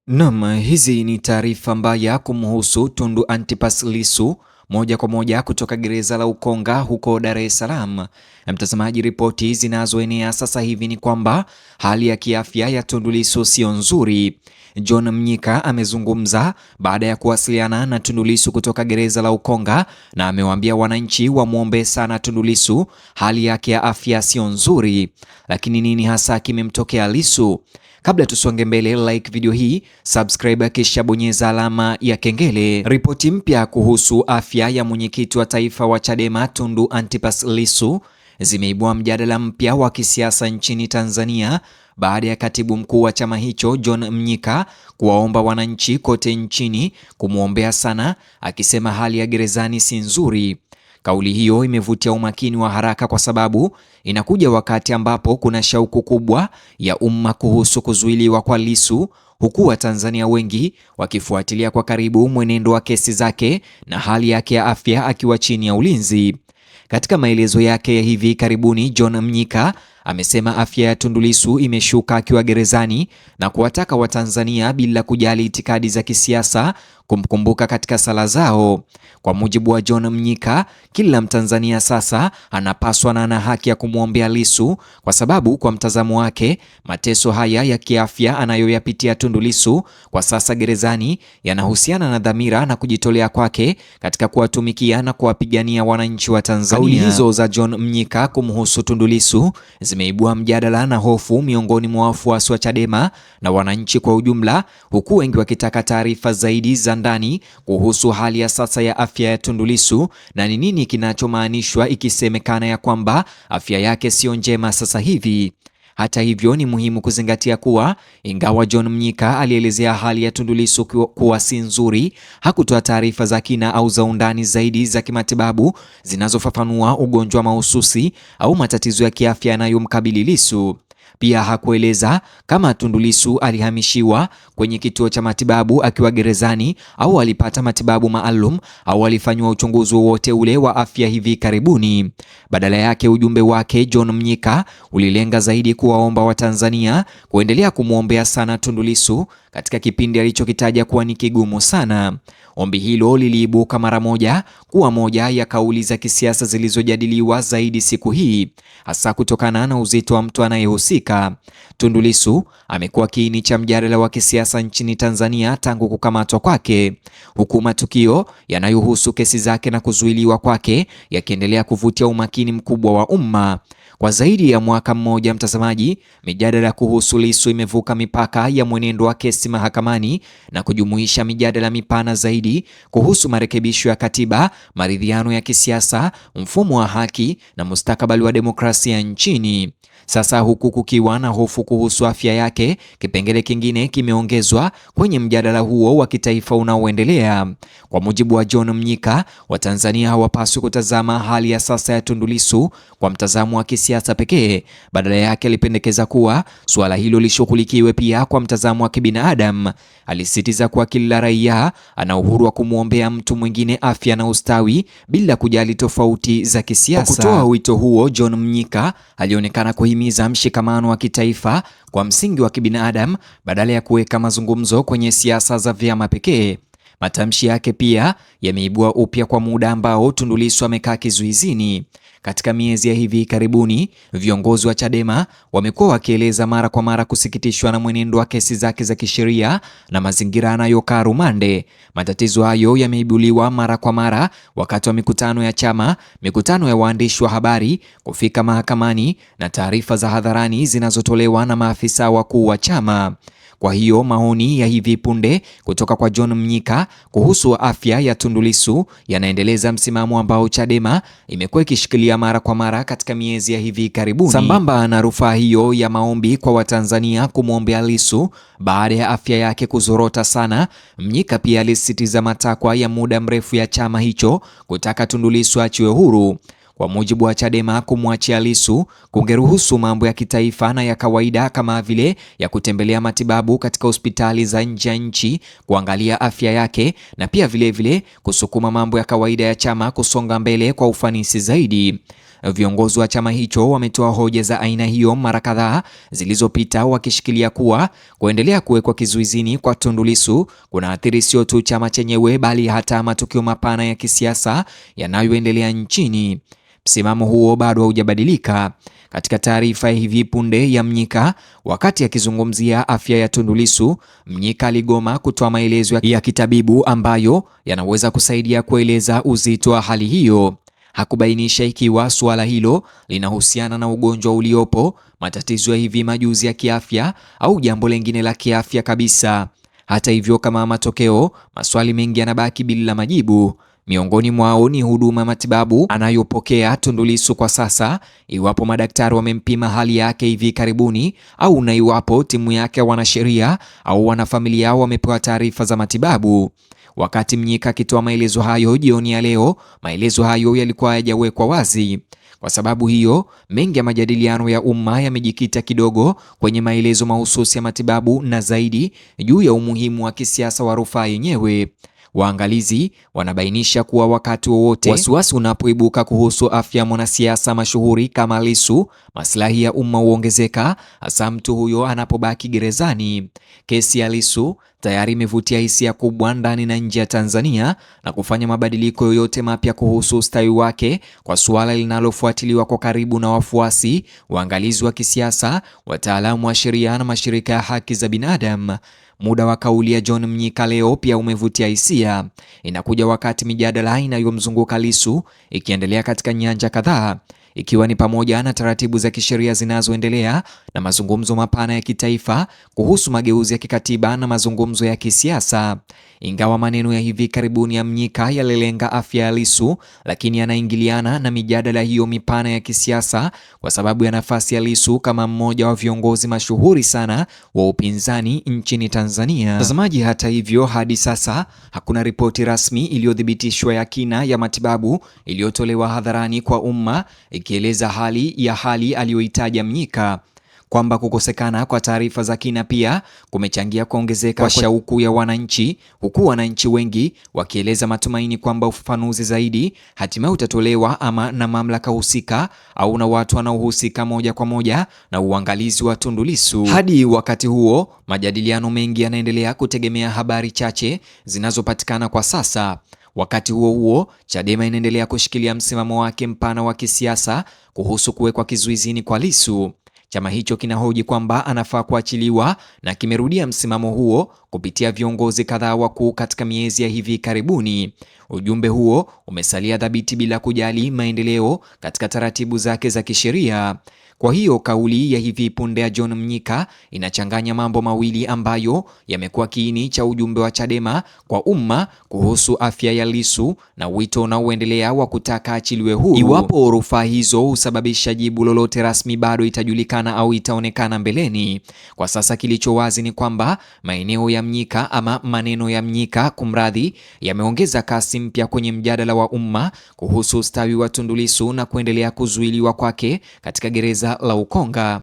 Naam, hizi ni taarifa mbaya kumhusu Tundu Antipas Lissu moja kwa moja kutoka gereza la Ukonga huko Dar es Salaam. Mtazamaji, ripoti zinazoenea sasa hivi ni kwamba hali ya kiafya ya Tundu Lissu sio nzuri. John Mnyika amezungumza baada ya kuwasiliana na Tundu Lissu kutoka gereza la Ukonga na amewaambia wananchi wamwombe sana Tundu Lissu, hali yake ya afya sio nzuri. Lakini nini hasa kimemtokea Lissu? Kabla tusonge mbele, like video hii, subscribe kisha bonyeza alama ya kengele. Ripoti mpya kuhusu afya ya mwenyekiti wa taifa wa Chadema Tundu Antipas Lissu zimeibua mjadala mpya wa kisiasa nchini Tanzania baada ya katibu mkuu wa chama hicho John Mnyika kuwaomba wananchi kote nchini kumwombea sana, akisema hali ya gerezani si nzuri. Kauli hiyo imevutia umakini wa haraka kwa sababu inakuja wakati ambapo kuna shauku kubwa ya umma kuhusu kuzuiliwa kwa Lissu, huku Watanzania wengi wakifuatilia kwa karibu mwenendo wa kesi zake na hali yake ya afya akiwa chini ya ulinzi. Katika maelezo yake ya hivi karibuni, John Mnyika amesema afya ya Tundu Lissu imeshuka akiwa gerezani na kuwataka Watanzania bila kujali itikadi za kisiasa kumkumbuka katika sala zao. Kwa mujibu wa John Mnyika, kila Mtanzania sasa anapaswa na ana haki ya kumwombea Lissu kwa sababu kwa mtazamo wake mateso haya ya kiafya anayoyapitia Tundu Lissu kwa sasa gerezani yanahusiana na dhamira na kujitolea kwake katika kuwatumikia na kuwapigania wananchi wa Tanzania. Kauli hizo za John Mnyika kumhusu Tundu Lissu zimeibua mjadala na hofu miongoni mwa wafuasi wa Chadema na wananchi kwa ujumla, huku wengi wakitaka taarifa zaidi za ndani kuhusu hali ya sasa ya afya ya Tundu Lissu na ni nini kinachomaanishwa ikisemekana ya kwamba afya yake sio njema sasa hivi. Hata hivyo, ni muhimu kuzingatia kuwa ingawa John Mnyika alielezea hali ya Tundu Lissu kuwa si nzuri, hakutoa taarifa za kina au za undani zaidi za kimatibabu zinazofafanua ugonjwa mahususi au matatizo ya kiafya yanayomkabili Lissu. Pia hakueleza kama Tundu Lissu alihamishiwa kwenye kituo cha matibabu akiwa gerezani au alipata matibabu maalum au alifanywa uchunguzi wowote ule wa afya hivi karibuni. Badala yake, ujumbe wake John Mnyika ulilenga zaidi kuwaomba Watanzania kuendelea kumwombea sana Tundu Lissu katika kipindi alichokitaja kuwa ni kigumu sana. Ombi hilo liliibuka mara moja kuwa moja ya kauli za kisiasa zilizojadiliwa zaidi siku hii, hasa kutokana na uzito wa mtu anayehusika. Tundu Lissu amekuwa kiini cha mjadala wa kisiasa nchini Tanzania tangu kukamatwa kwake, huku matukio yanayohusu kesi zake na kuzuiliwa kwake yakiendelea kuvutia umakini mkubwa wa umma. Kwa zaidi ya mwaka mmoja, mtazamaji, mijadala kuhusu Lissu imevuka mipaka ya mwenendo wa kesi mahakamani na kujumuisha mijadala mipana zaidi kuhusu marekebisho ya katiba, maridhiano ya kisiasa, mfumo wa haki na mustakabali wa demokrasia nchini. Sasa huku kukiwa na hofu kuhusu afya yake, kipengele kingine kimeongezwa kwenye mjadala huo wa kitaifa unaoendelea. Kwa mujibu wa John Mnyika, Watanzania hawapaswi kutazama hali ya sasa ya Tundu Lissu kwa mtazamo wa kisiasa pekee. Badala yake, alipendekeza kuwa suala hilo lishughulikiwe pia kwa mtazamo wa kibinadamu. Alisisitiza kuwa kila raia ana uhuru wa kumwombea mtu mwingine afya na ustawi bila kujali tofauti za kisiasa. Kwa kutoa wito huo, John Mnyika alionekana kuhimiza mshikamano wa kitaifa kwa msingi wa kibinadamu badala ya kuweka mazungumzo kwenye siasa za vyama pekee. Matamshi yake pia yameibua upya kwa muda ambao Tundu Lissu amekaa kizuizini. Katika miezi ya hivi karibuni, viongozi wa Chadema wamekuwa wakieleza mara kwa mara kusikitishwa na mwenendo wa kesi zake za kisheria na mazingira anayokaa rumande. Matatizo hayo yameibuliwa mara kwa mara wakati wa mikutano ya chama, mikutano ya waandishi wa habari, kufika mahakamani na taarifa za hadharani zinazotolewa na maafisa wakuu wa chama. Kwa hiyo maoni ya hivi punde kutoka kwa John Mnyika kuhusu afya ya Tundu Lissu yanaendeleza msimamo ambao Chadema imekuwa ikishikilia mara kwa mara katika miezi ya hivi karibuni. Sambamba na rufaa hiyo ya maombi kwa Watanzania kumwombea Lissu baada ya afya yake kuzorota sana, Mnyika pia alisisitiza matakwa ya muda mrefu ya chama hicho kutaka Tundu Lissu achiwe huru. Kwa mujibu wa Chadema, kumwachia Lissu kungeruhusu mambo ya kitaifa na ya kawaida kama vile ya kutembelea matibabu katika hospitali za nje ya nchi, kuangalia afya yake na pia vilevile kusukuma mambo ya kawaida ya chama kusonga mbele kwa ufanisi zaidi. Viongozi wa chama hicho wametoa hoja za aina hiyo mara kadhaa zilizopita, wakishikilia kuwa kuendelea kuwekwa kizuizini kwa Tundu Lissu kunaathiri sio tu chama chenyewe bali hata matukio mapana ya kisiasa yanayoendelea nchini. Msimamo huo bado haujabadilika. Katika taarifa ya hivi punde ya Mnyika, wakati akizungumzia afya ya Tundu Lissu, Mnyika aligoma kutoa maelezo ya kitabibu ambayo yanaweza kusaidia kueleza uzito wa hali hiyo. Hakubainisha ikiwa suala hilo linahusiana na ugonjwa uliopo, matatizo ya hivi majuzi ya kiafya au jambo lingine la kiafya kabisa. Hata hivyo, kama matokeo, maswali mengi yanabaki bila majibu. Miongoni mwao ni huduma matibabu anayopokea Tundu Lissu kwa sasa, iwapo madaktari wamempima hali yake hivi karibuni, au na iwapo timu yake wanasheria au wanafamilia wamepewa taarifa za matibabu. Wakati Mnyika akitoa maelezo hayo jioni ya leo, maelezo hayo yalikuwa hayajawekwa wazi. Kwa sababu hiyo, mengi ya majadiliano ya umma yamejikita kidogo kwenye maelezo mahususi ya matibabu na zaidi juu ya umuhimu wa kisiasa wa rufaa yenyewe. Waangalizi wanabainisha kuwa wakati wowote wasiwasi unapoibuka kuhusu afya ya mwanasiasa mashuhuri kama Lissu, maslahi ya umma huongezeka, hasa mtu huyo anapobaki gerezani. Kesi ya Lissu tayari imevutia hisia kubwa ndani na nje ya Tanzania na kufanya mabadiliko yoyote mapya kuhusu ustawi wake kwa suala linalofuatiliwa kwa karibu na wafuasi, waangalizi wa kisiasa, wataalamu wa sheria na mashirika ya haki za binadamu. Muda wa kauli ya John Mnyika leo pia umevutia hisia. Inakuja wakati mijadala inayomzunguka Lissu ikiendelea katika nyanja kadhaa, ikiwa ni pamoja na taratibu za kisheria zinazoendelea na mazungumzo mapana ya kitaifa kuhusu mageuzi ya kikatiba na mazungumzo ya kisiasa. Ingawa maneno ya hivi karibuni ya Mnyika yalilenga afya ya Lissu, lakini yanaingiliana na mijadala hiyo mipana ya kisiasa kwa sababu ya nafasi ya Lissu kama mmoja wa viongozi mashuhuri sana wa upinzani nchini Tanzania. Mtazamaji, hata hivyo, hadi sasa hakuna ripoti rasmi iliyothibitishwa ya kina ya matibabu iliyotolewa hadharani kwa umma ikieleza hali aliyoitaja Mnyika. Kwamba kukosekana kwa taarifa za kina pia kumechangia kuongezeka kwa shauku ya wananchi, huku wananchi wengi wakieleza matumaini kwamba ufafanuzi zaidi hatimaye utatolewa ama na mamlaka husika au na watu wanaohusika moja kwa moja na uangalizi wa Tundu Lissu. Hadi wakati huo, majadiliano mengi yanaendelea kutegemea habari chache zinazopatikana kwa sasa. Wakati huo huo, Chadema inaendelea kushikilia msimamo wake mpana wa kisiasa kuhusu kuwekwa kizuizini kwa Lissu. Chama hicho kinahoji kwamba anafaa kuachiliwa na kimerudia msimamo huo kupitia viongozi kadhaa wakuu katika miezi ya hivi karibuni. Ujumbe huo umesalia thabiti bila kujali maendeleo katika taratibu zake za kisheria. Kwa hiyo kauli ya hivi punde ya John Mnyika inachanganya mambo mawili ambayo yamekuwa kiini cha ujumbe wa Chadema kwa umma kuhusu afya ya Lissu na wito unaoendelea wa kutaka achiliwe huru. Iwapo rufaa hizo husababisha jibu lolote rasmi bado itajulikana au itaonekana mbeleni. Kwa sasa kilicho wazi ni kwamba maneno ya Mnyika kumradhi, yameongeza kasi mpya kwenye mjadala wa umma kuhusu ustawi wa Tundu Lissu na kuendelea kuzuiliwa kwake katika gereza la Ukonga.